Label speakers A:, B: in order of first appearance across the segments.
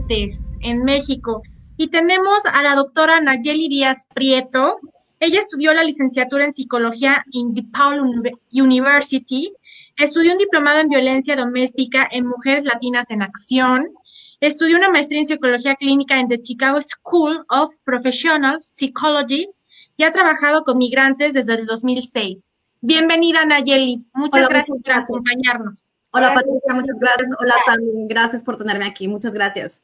A: migrantes en México. Y tenemos a la doctora Nayeli Díaz Prieto. Ella estudió la licenciatura en psicología en DePaul University, estudió un diplomado en violencia doméstica en Mujeres Latinas en Acción, estudió una maestría en psicología clínica en The Chicago School of Professional Psychology y ha trabajado con migrantes desde el 2006. Bienvenida, Nayeli. Muchas
B: Hola,
A: gracias
B: muchas
A: por
B: gracias.
A: acompañarnos.
B: Hola, Patricia, muchas gracias. Hola, Sandy, gracias por tenerme aquí. Muchas gracias.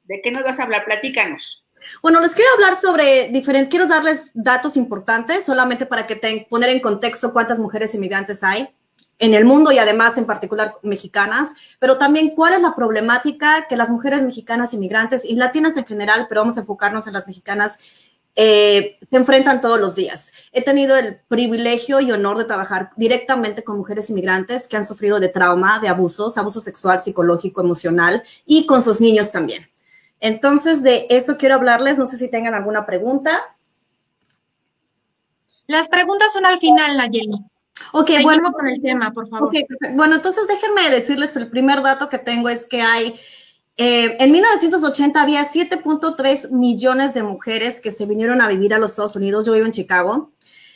C: ¿De qué nos vas a hablar? Platícanos.
B: Bueno, les quiero hablar sobre quiero darles datos importantes solamente para que poner en contexto cuántas mujeres inmigrantes hay en el mundo y además en particular mexicanas, pero también cuál es la problemática que las mujeres mexicanas inmigrantes y latinas en general, pero vamos a enfocarnos en las mexicanas, se enfrentan todos los días. He tenido el privilegio y honor de trabajar directamente con mujeres inmigrantes que han sufrido de trauma, de abuso sexual, psicológico, emocional y con sus niños también. Entonces, de eso quiero hablarles. No sé si tengan alguna pregunta.
A: Las preguntas son al final, Nayeli.
B: Okay,
A: seguimos con el tema, por favor.
B: Okay, bueno, entonces déjenme decirles que el primer dato que tengo es que hay en 1980 había 7.3 millones de mujeres que se vinieron a vivir a los Estados Unidos. Yo vivo en Chicago.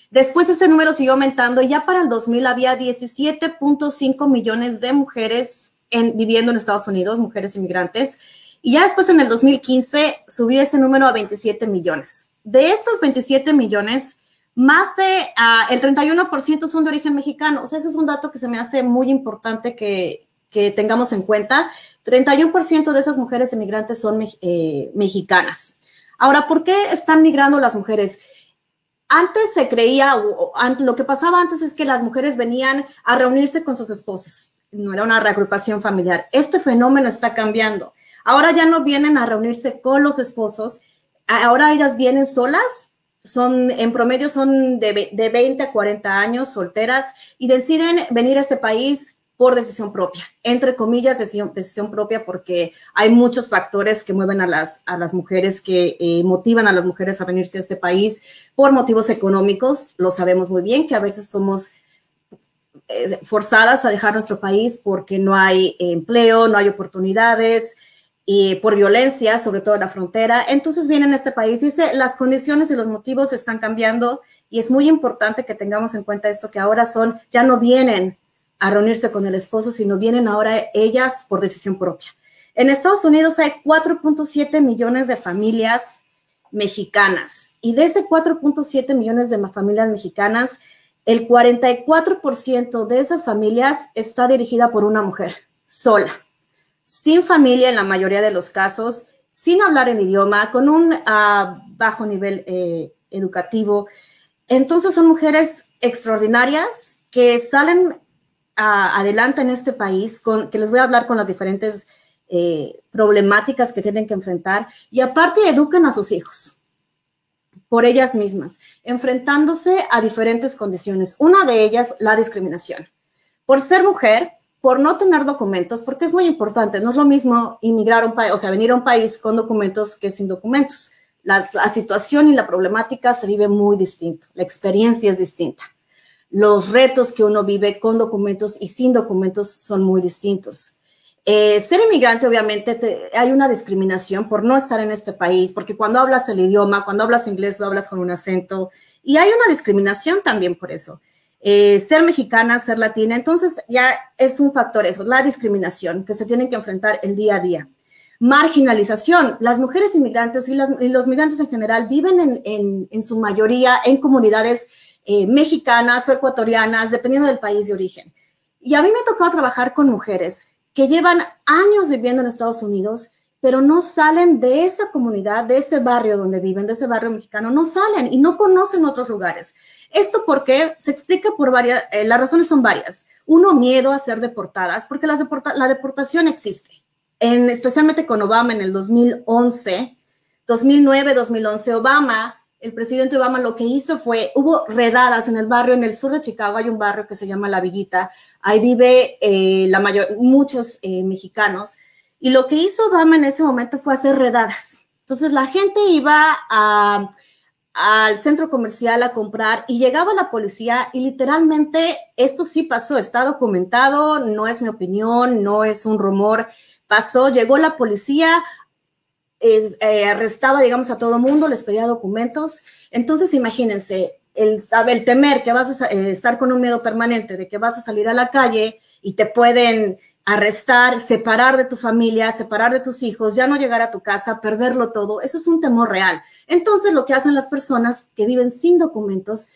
B: Después ese número siguió aumentando y ya para el 2000 había 17.5 millones de mujeres viviendo en Estados Unidos, mujeres inmigrantes. Y ya después en el 2015 subió ese número a 27 millones. De esos 27 millones, más de el 31% son de origen mexicano. O sea, eso es un dato que se me hace muy importante que tengamos en cuenta. 31% de esas mujeres inmigrantes son mexicanas. Ahora, ¿por qué están migrando las mujeres? Antes se creía, lo que pasaba antes es que las mujeres venían a reunirse con sus esposos. No era una reagrupación familiar. Este fenómeno está cambiando. Ahora ya no vienen a reunirse con los esposos. Ahora ellas vienen solas. En promedio son de 20 a 40 años, solteras, y deciden venir a este país por decisión propia, entre comillas, decisión propia, porque hay muchos factores que mueven a las mujeres, que motivan a las mujeres a venirse a este país por motivos económicos. Lo sabemos muy bien, que a veces somos forzadas a dejar nuestro país porque no hay empleo, no hay oportunidades, y por violencia, sobre todo en la frontera. Entonces vienen a este país, dice, las condiciones y los motivos están cambiando y es muy importante que tengamos en cuenta esto, que ahora ya no vienen a reunirse con el esposo, sino vienen ahora ellas por decisión propia. En Estados Unidos hay 4.7 millones de familias mexicanas y de ese 4.7 millones de familias mexicanas, el 44% de esas familias está dirigida por una mujer sola, sin familia en la mayoría de los casos, sin hablar el idioma, con un bajo nivel educativo. Entonces son mujeres extraordinarias que salen adelante en este país, que les voy a hablar con las diferentes problemáticas que tienen que enfrentar, y aparte educan a sus hijos por ellas mismas, enfrentándose a diferentes condiciones. Una de ellas, la discriminación. Por ser mujer, por no tener documentos, porque es muy importante, no es lo mismo inmigrar a un país, o sea, venir a un país con documentos que sin documentos. La situación y la problemática se vive muy distinto, la experiencia es distinta. Los retos que uno vive con documentos y sin documentos son muy distintos. Ser inmigrante, obviamente, hay una discriminación por no estar en este país, porque cuando hablas el idioma, cuando hablas inglés, lo hablas con un acento, y hay una discriminación también por eso. Ser mexicana, ser latina, entonces ya es un factor eso, la discriminación que se tienen que enfrentar el día a día. Marginalización. Las mujeres inmigrantes y los migrantes en general viven en su mayoría en comunidades mexicanas o ecuatorianas, dependiendo del país de origen. Y a mí me ha tocado trabajar con mujeres que llevan años viviendo en Estados Unidos, pero no salen de esa comunidad, de ese barrio donde viven, de ese barrio mexicano, no salen y no conocen otros lugares. Esto porque se explica por varias, las razones son varias. Uno, miedo a ser deportadas, porque la deportación existe, especialmente con Obama en el 2011, 2009, 2011, el presidente Obama lo que hizo hubo redadas en el barrio, en el sur de Chicago hay un barrio que se llama La Villita, ahí vive muchos mexicanos, y lo que hizo Obama en ese momento fue hacer redadas. Entonces la gente iba al centro comercial a comprar y llegaba la policía y literalmente esto sí pasó, está documentado, no es mi opinión, no es un rumor, pasó, llegó la policía, arrestaba, digamos, a todo mundo, les pedía documentos. Entonces, imagínense, el temer que vas a estar con un miedo permanente de que vas a salir a la calle y te pueden arrestar, separar de tu familia, separar de tus hijos, ya no llegar a tu casa, perderlo todo, eso es un temor real. Entonces, lo que hacen las personas que viven sin documentos,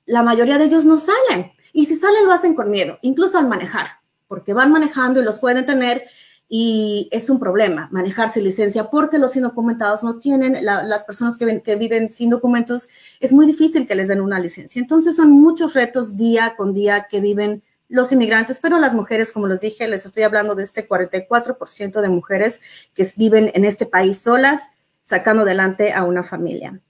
B: la mayoría de ellos no salen. Y si salen, lo hacen con miedo, incluso al manejar, porque van manejando y los pueden tener. Y es un problema manejar sin licencia porque los indocumentados no tienen, las personas que viven sin documentos, es muy difícil que les den una licencia. Entonces son muchos retos día con día que viven los inmigrantes, pero las mujeres, como les dije, les estoy hablando de este 44% de mujeres que viven en este país solas, sacando adelante a una familia.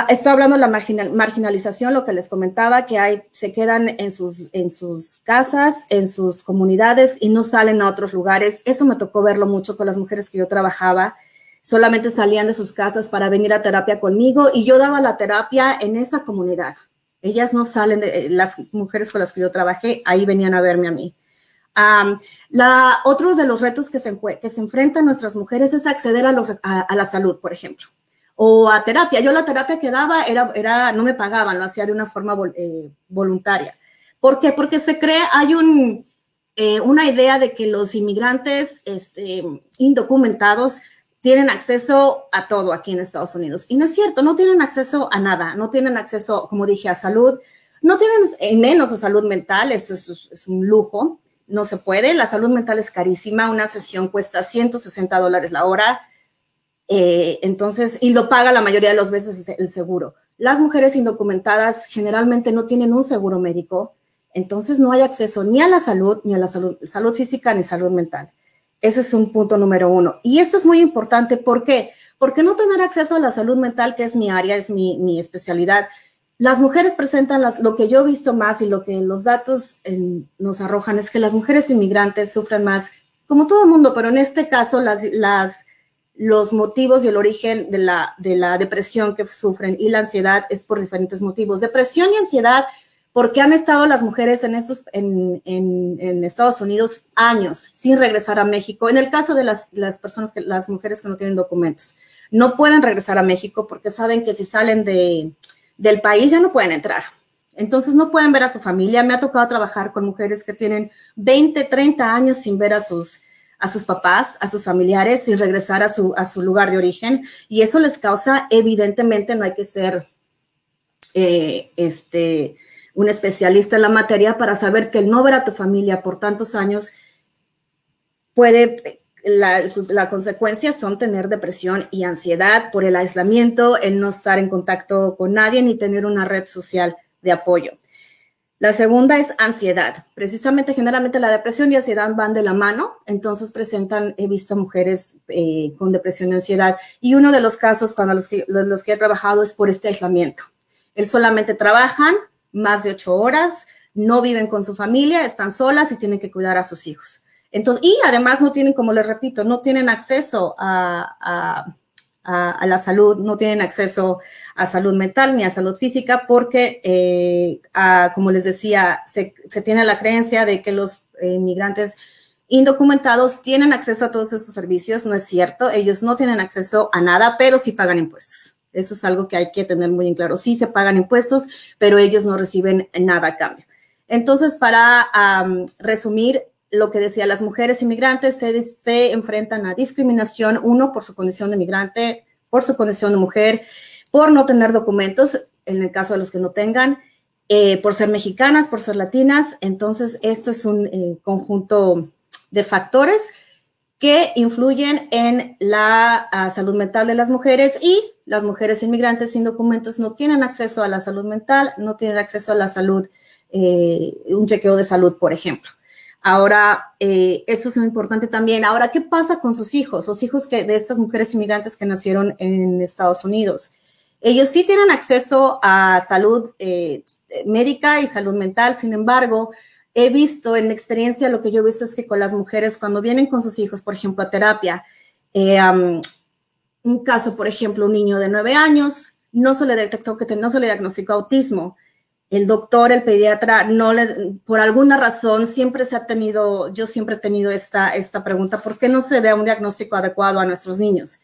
B: Estoy hablando de la marginalización, lo que les comentaba, que se quedan en sus casas, en sus comunidades y no salen a otros lugares. Eso me tocó verlo mucho con las mujeres que yo trabajaba. Solamente salían de sus casas para venir a terapia conmigo y yo daba la terapia en esa comunidad. Ellas no salen, las mujeres con las que yo trabajé, ahí venían a verme a mí. Otro de los retos que se enfrentan nuestras mujeres es acceder a la salud, por ejemplo. O a terapia. Yo la terapia que daba no me pagaban, lo hacía de una forma voluntaria. ¿Por qué? Porque hay una idea de que los inmigrantes indocumentados tienen acceso a todo aquí en Estados Unidos. Y no es cierto, no tienen acceso a nada, no tienen acceso, como dije, a salud, no tienen menos a salud mental, eso es un lujo, no se puede. La salud mental es carísima, una sesión cuesta $160 la hora. Entonces, y lo paga la mayoría de las veces el seguro. Las mujeres indocumentadas generalmente no tienen un seguro médico, entonces no hay acceso ni a la salud, ni a la salud física, ni salud mental. Ese es un punto número uno. Y esto es muy importante, ¿por qué? Porque no tener acceso a la salud mental, que es mi área, es mi especialidad, las mujeres presentan, lo que yo he visto más y lo que los datos nos arrojan es que las mujeres inmigrantes sufren más, como todo el mundo, pero en este caso los motivos y el origen de la depresión que sufren y la ansiedad es por diferentes motivos. Depresión y ansiedad porque han estado las mujeres en Estados Unidos años sin regresar a México. En el caso de las mujeres que no tienen documentos, no pueden regresar a México porque saben que si salen del país ya no pueden entrar. Entonces no pueden ver a su familia. Me ha tocado trabajar con mujeres que tienen 20, 30 años sin ver a sus papás, a sus familiares, sin regresar a su lugar de origen. Y eso les causa, evidentemente, no hay que ser un especialista en la materia para saber que el no ver a tu familia por tantos años la consecuencia son tener depresión y ansiedad por el aislamiento, el no estar en contacto con nadie ni tener una red social de apoyo. La segunda es ansiedad. Precisamente, generalmente la depresión y ansiedad van de la mano, entonces he visto mujeres con depresión y ansiedad. Y uno de los casos cuando los que he trabajado es por este aislamiento. Solamente trabajan más de 8 horas, no viven con su familia, están solas y tienen que cuidar a sus hijos. Entonces, y además no tienen, como les repito, no tienen acceso a la salud, no tienen acceso a salud mental ni a salud física porque, como les decía, se tiene la creencia de que los inmigrantes indocumentados tienen acceso a todos estos servicios. No es cierto, ellos no tienen acceso a nada, pero sí pagan impuestos. Eso es algo que hay que tener muy en claro. Sí se pagan impuestos, pero ellos no reciben nada a cambio. Entonces, para resumir, lo que decía, las mujeres inmigrantes se enfrentan a discriminación, uno, por su condición de migrante, por su condición de mujer, por no tener documentos, en el caso de los que no tengan, por ser mexicanas, por ser latinas. Entonces, esto es un conjunto de factores que influyen en la salud mental de las mujeres, y las mujeres inmigrantes sin documentos no tienen acceso a la salud mental, no tienen acceso a la salud, un chequeo de salud, por ejemplo. Ahora, eso es muy importante también. Ahora, ¿qué pasa con sus hijos? Los hijos de estas mujeres inmigrantes que nacieron en Estados Unidos. Ellos sí tienen acceso a salud médica y salud mental. Sin embargo, he visto en mi experiencia, lo que yo he visto es que con las mujeres, cuando vienen con sus hijos, por ejemplo, a terapia, un caso, por ejemplo, un niño de 9 años, no se le detectó no se le diagnosticó autismo. el doctor, el pediatra, por alguna razón, yo siempre he tenido esta pregunta, ¿por qué no se da un diagnóstico adecuado a nuestros niños?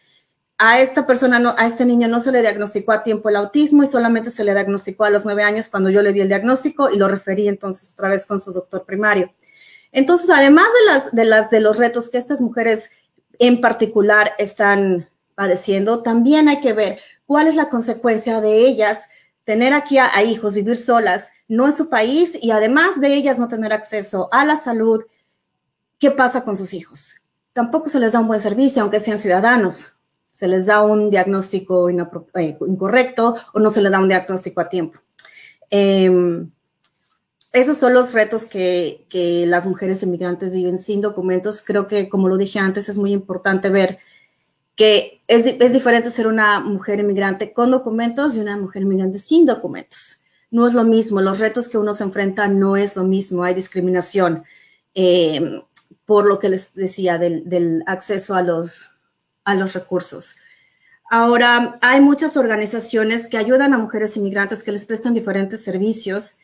B: A esta persona, a este niño no se le diagnosticó a tiempo el autismo y solamente se le diagnosticó a los 9 años cuando yo le di el diagnóstico y lo referí entonces otra vez con su doctor primario. Entonces, además de los retos que estas mujeres en particular están padeciendo, también hay que ver cuál es la consecuencia de ellas tener aquí a hijos, vivir solas, no en su país y además de ellas no tener acceso a la salud. ¿Qué pasa con sus hijos? Tampoco se les da un buen servicio, aunque sean ciudadanos. Se les da un diagnóstico incorrecto o no se les da un diagnóstico a tiempo. Esos son los retos que las mujeres inmigrantes viven sin documentos. Creo que, como lo dije antes, es muy importante ver que es diferente ser una mujer inmigrante con documentos y una mujer inmigrante sin documentos. No es lo mismo, los retos que uno se enfrenta no es lo mismo, hay discriminación por lo que les decía del acceso a los recursos. Ahora, hay muchas organizaciones que ayudan a mujeres inmigrantes que les prestan diferentes servicios.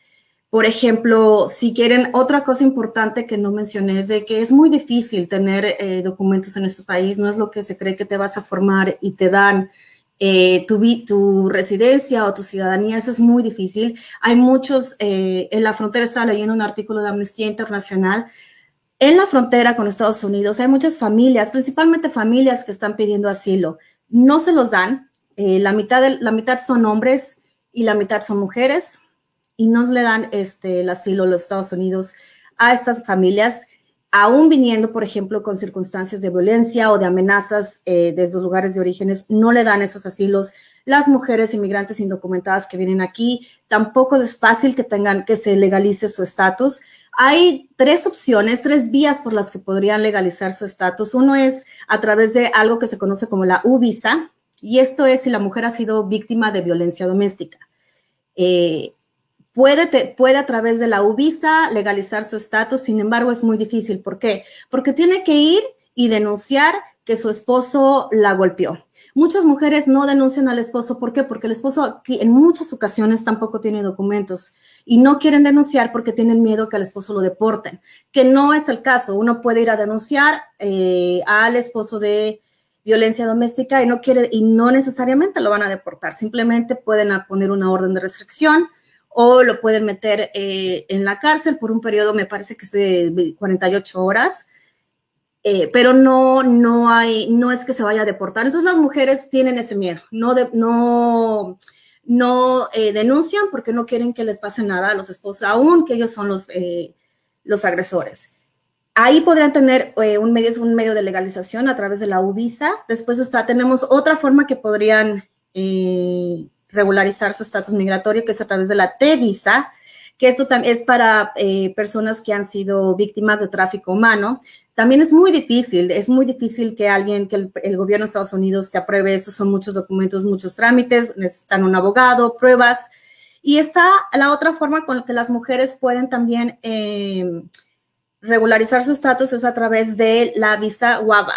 B: Por ejemplo, si quieren, otra cosa importante que no mencioné es de que es muy difícil tener documentos en este país, no es lo que se cree que te vas a formar y te dan tu residencia o tu ciudadanía, eso es muy difícil. Hay muchos, en la frontera estaba leyendo un artículo de Amnistía Internacional, en la frontera con Estados Unidos hay muchas familias, principalmente familias que están pidiendo asilo, no se los dan, la mitad son hombres y la mitad son mujeres, y no le dan el asilo a los Estados Unidos a estas familias, aún viniendo, por ejemplo, con circunstancias de violencia o de amenazas de sus lugares de orígenes, no le dan esos asilos. Las mujeres inmigrantes indocumentadas que vienen aquí, tampoco es fácil que se legalice su estatus. Hay 3 opciones, 3 vías por las que podrían legalizar su estatus. Uno es a través de algo que se conoce como la U-Visa, y esto es si la mujer ha sido víctima de violencia doméstica. Puede a través de la U-Visa legalizar su estatus, sin embargo es muy difícil. ¿Por qué? Porque tiene que ir y denunciar que su esposo la golpeó. Muchas mujeres no denuncian al esposo. ¿Por qué? Porque el esposo en muchas ocasiones tampoco tiene documentos y no quieren denunciar porque tienen miedo que al esposo lo deporten, que no es el caso. Uno puede ir a denunciar al esposo de violencia doméstica y no necesariamente lo van a deportar, simplemente pueden poner una orden de restricción o lo pueden meter en la cárcel por un periodo, me parece que es de 48 horas, pero no es que se vaya a deportar. Entonces las mujeres tienen ese miedo, no denuncian porque no quieren que les pase nada a los esposos, aún que ellos son los agresores. Ahí podrían tener un medio de legalización a través de la U-Visa. Después tenemos otra forma que podrían regularizar su estatus migratorio, que es a través de la T-Visa, que eso también es para personas que han sido víctimas de tráfico humano. También es muy difícil que el gobierno de Estados Unidos te apruebe eso. Son muchos documentos, muchos trámites, necesitan un abogado, pruebas. Y está la otra forma con la que las mujeres pueden también regularizar su estatus es a través de la visa WAWA.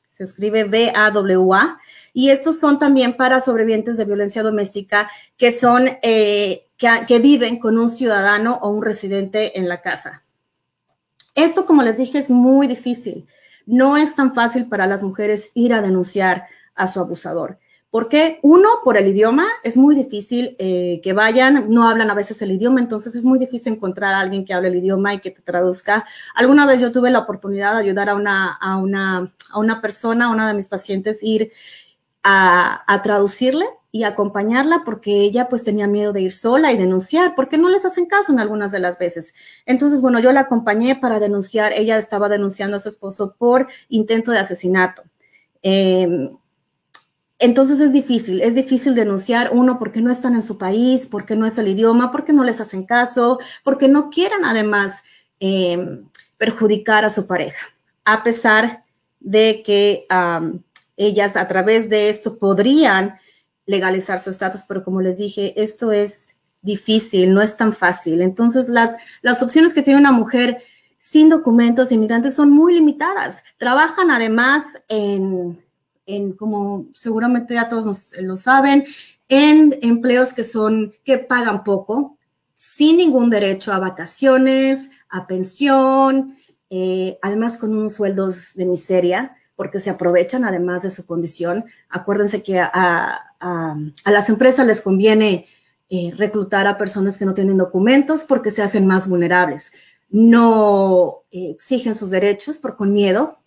B: Se escribe V-A-W-A. Y estos son también para sobrevivientes de violencia doméstica que viven con un ciudadano o un residente en la casa. Esto, como les dije, es muy difícil. No es tan fácil para las mujeres ir a denunciar a su abusador. ¿Por qué? Uno, por el idioma. Es muy difícil que vayan. No hablan a veces el idioma, entonces es muy difícil encontrar a alguien que hable el idioma y que te traduzca. Alguna vez yo tuve la oportunidad de ayudar a una persona, a una de mis pacientes, ir a traducirle y acompañarla porque ella pues tenía miedo de ir sola y denunciar porque no les hacen caso en algunas de las veces. Entonces, bueno, yo la acompañé para denunciar. Ella estaba denunciando a su esposo por intento de asesinato. Entonces es difícil denunciar, uno, porque no están en su país, porque no es el idioma, porque no les hacen caso, porque no quieren además perjudicar a su pareja, a pesar de que ellas a través de esto podrían legalizar su estatus, pero como les dije, esto es difícil, no es tan fácil. Entonces las opciones que tiene una mujer sin documentos inmigrantes son muy limitadas. Trabajan además en como seguramente ya todos lo saben, en empleos que pagan poco. sin ningún derecho a vacaciones, a pensión, además con unos sueldos de miseria, porque se aprovechan además de su condición. Acuérdense que a las empresas les conviene reclutar a personas que no tienen documentos porque se hacen más vulnerables. No exigen sus derechos con miedo,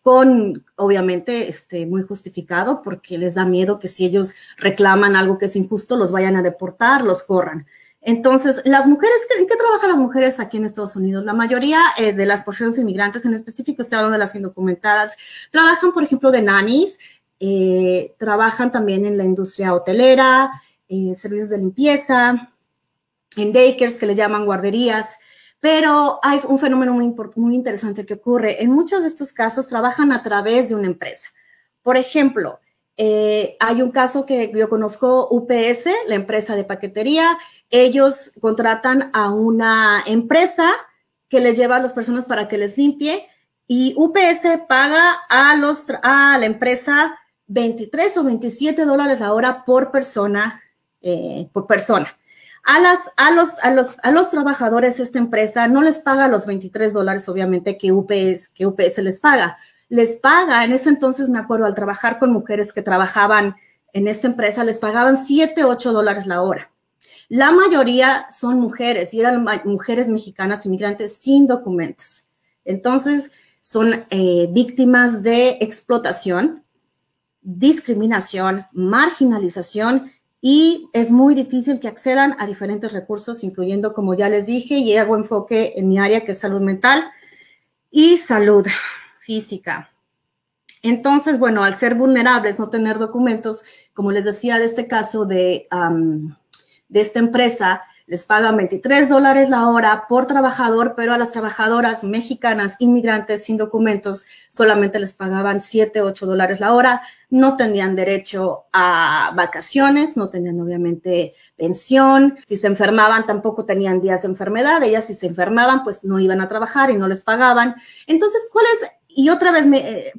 B: obviamente muy justificado, porque les da miedo que si ellos reclaman algo que es injusto, los vayan a deportar, los corran. Entonces, las mujeres, ¿en qué trabajan las mujeres aquí en Estados Unidos? La mayoría de las personas inmigrantes, en específico, estoy hablando de las indocumentadas, trabajan, por ejemplo, de nannies, trabajan también en la industria hotelera, servicios de limpieza, en daycares que le llaman guarderías, pero hay un fenómeno muy interesante que ocurre. En muchos de estos casos trabajan a través de una empresa. Por ejemplo, hay un caso que yo conozco, UPS, la empresa de paquetería. Ellos contratan a una empresa que les lleva a las personas para que les limpie y UPS paga a la empresa $23 o $27 la hora por persona. A los trabajadores esta empresa no les paga los $23, obviamente, que UPS les paga. Les paga, en ese entonces me acuerdo, al trabajar con mujeres que trabajaban en esta empresa, les pagaban $7, $8 la hora. La mayoría son mujeres y eran mujeres mexicanas inmigrantes sin documentos. Entonces, son víctimas de explotación, discriminación, marginalización y es muy difícil que accedan a diferentes recursos, incluyendo, como ya les dije, y hago enfoque en mi área que es salud mental y salud física. Entonces, bueno, al ser vulnerables, no tener documentos, como les decía de este caso de esta empresa, les pagan $23 la hora por trabajador, pero a las trabajadoras mexicanas inmigrantes sin documentos solamente les pagaban $7, $8 la hora. No tenían derecho a vacaciones, no tenían obviamente pensión. Si se enfermaban tampoco tenían días de enfermedad. Ellas si se enfermaban pues no iban a trabajar y no les pagaban. Entonces, ¿cuál es? Y otra vez,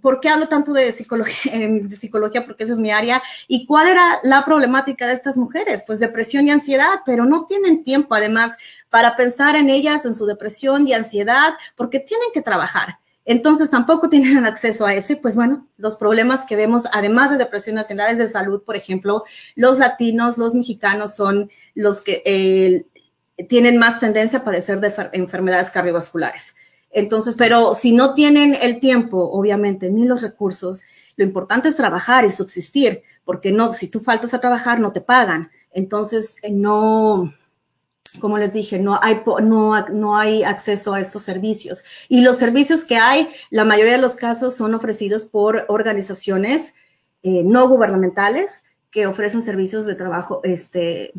B: ¿por qué hablo tanto de psicología? Porque esa es mi área. ¿Y cuál era la problemática de estas mujeres? Pues depresión y ansiedad, pero no tienen tiempo, además, para pensar en ellas, en su depresión y ansiedad, porque tienen que trabajar. Entonces, tampoco tienen acceso a eso. Y pues bueno, los problemas que vemos, además de depresión y ansiedades de salud, por ejemplo, los latinos, los mexicanos son los que tienen más tendencia a padecer de enfermedades cardiovasculares. Entonces, pero si no tienen el tiempo, obviamente, ni los recursos, lo importante es trabajar y subsistir, porque no, si tú faltas a trabajar, no te pagan. Entonces, no, como les dije, no hay acceso a estos servicios. Y los servicios que hay, la mayoría de los casos son ofrecidos por organizaciones no gubernamentales que ofrecen servicios de trabajo, de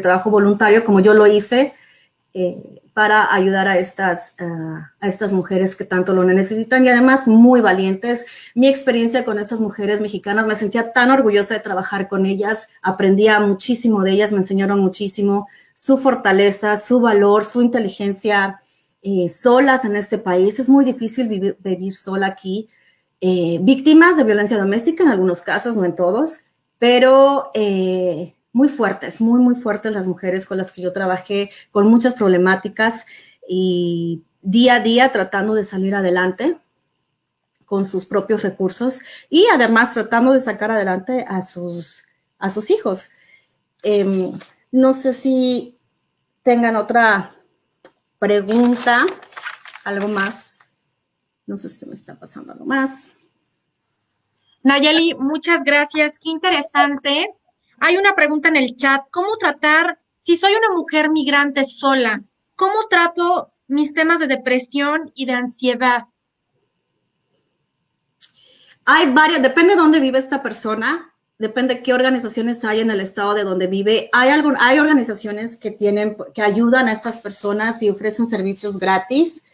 B: trabajo voluntario, como yo lo hice, para ayudar a estas mujeres que tanto lo necesitan y además muy valientes. Mi experiencia con estas mujeres mexicanas, me sentía tan orgullosa de trabajar con ellas, aprendía muchísimo de ellas, me enseñaron muchísimo su fortaleza, su valor, su inteligencia, solas en este país. Es muy difícil vivir sola aquí. Víctimas de violencia doméstica en algunos casos, no en todos, pero muy fuertes, muy fuertes las mujeres con las que yo trabajé, con muchas problemáticas y día a día tratando de salir adelante con sus propios recursos y además tratando de sacar adelante a sus hijos. No sé si tengan otra pregunta, algo más. No sé si se me está pasando algo más.
A: Nayeli, muchas gracias. Qué interesante. Hay una pregunta en el chat. ¿Cómo tratar, si soy una mujer migrante sola, cómo trato mis temas de depresión y de ansiedad?
B: Hay varias, depende de dónde vive esta persona, depende qué organizaciones hay en el estado de donde vive. Hay organizaciones que ayudan a estas personas y ofrecen servicios gratis.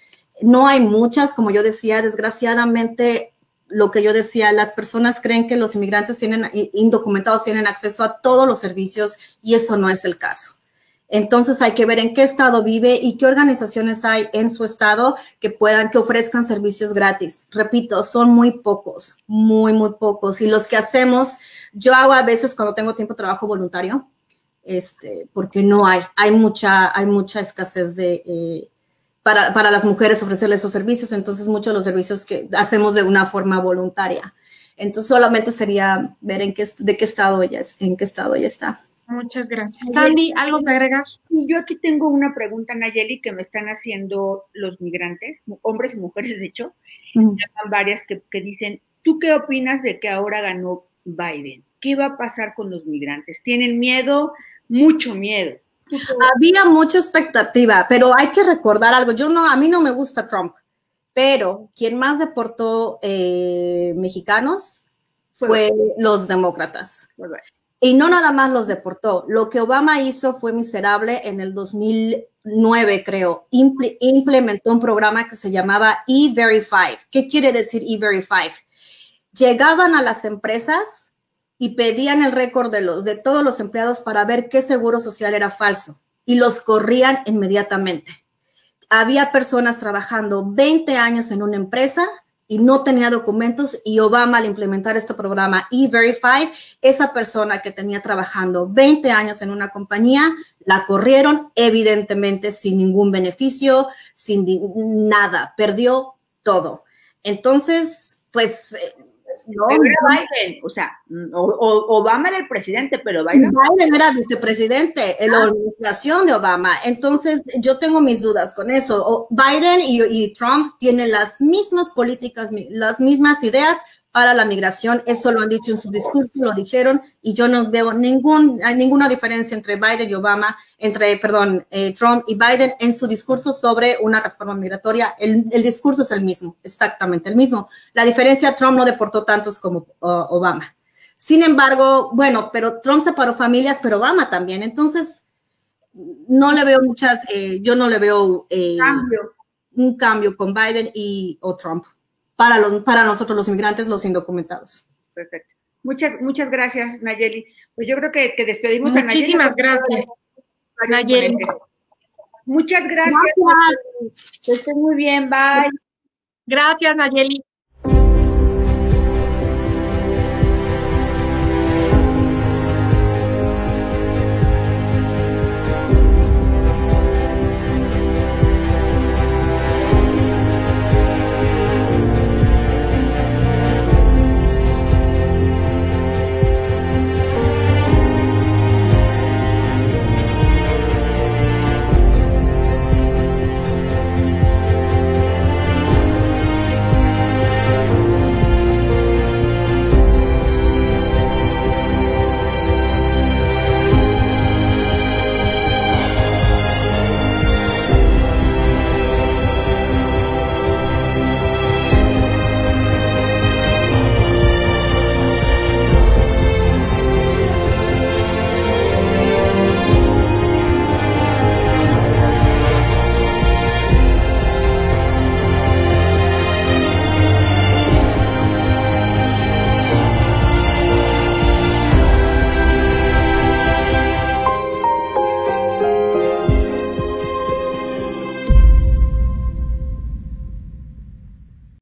B: No hay muchas, como yo decía, desgraciadamente, lo que yo decía, las personas creen que los inmigrantes indocumentados tienen acceso a todos los servicios y eso no es el caso. Entonces hay que ver en qué estado vive y qué organizaciones hay en su estado que ofrezcan servicios gratis. Repito, son muy pocos, muy pocos. Y los que hacemos, yo hago a veces cuando tengo tiempo trabajo voluntario. porque no hay mucha escasez para las mujeres ofrecerles esos servicios, entonces muchos de los servicios que hacemos de una forma voluntaria. Entonces solamente sería ver en qué estado ella está.
A: Muchas gracias. Sandy, ¿algo que agregar?
C: Yo aquí tengo una pregunta, Nayeli, que me están haciendo los migrantes, hombres y mujeres, de hecho, varias que dicen, ¿tú qué opinas de que ahora ganó Biden? ¿Qué va a pasar con los migrantes? ¿Tienen miedo? Mucho miedo.
B: Había mucha expectativa, pero hay que recordar algo. A mí no me gusta Trump, pero quien más deportó mexicanos fue los demócratas. Y no nada más los deportó. Lo que Obama hizo fue miserable. En el 2009, creo, implementó un programa que se llamaba E-Verify. ¿Qué quiere decir E-Verify? Llegaban a las empresas y pedían el récord de todos los empleados para ver qué seguro social era falso y los corrían inmediatamente. Había personas trabajando 20 años en una empresa y no tenía documentos, y Obama, al implementar este programa E-Verify, esa persona que tenía trabajando 20 años en una compañía, la corrieron evidentemente sin ningún beneficio, sin nada, perdió todo. Entonces, pues...
C: No, pero era Biden, o sea, Obama era el presidente, pero Biden
B: era vicepresidente en la administración de Obama. Entonces, yo tengo mis dudas con eso. Biden y Trump tienen las mismas políticas, las mismas ideas para la migración. Eso lo han dicho en su discurso, lo dijeron, y yo no veo ninguna diferencia entre Biden y Obama, Trump y Biden en su discurso sobre una reforma migratoria. El discurso es el mismo, exactamente el mismo. La diferencia, Trump no deportó tantos como Obama. Sin embargo, bueno, pero Trump separó familias, pero Obama también. Entonces, no le veo yo no le veo un cambio con Biden o Trump para nosotros los inmigrantes, los indocumentados.
C: Perfecto. Muchas gracias, Nayeli. Pues yo creo que despedimos a Nayeli.
A: Muchísimas gracias, Nayeli.
C: Muchas gracias. Que estén muy bien. Bye.
A: Gracias, Nayeli.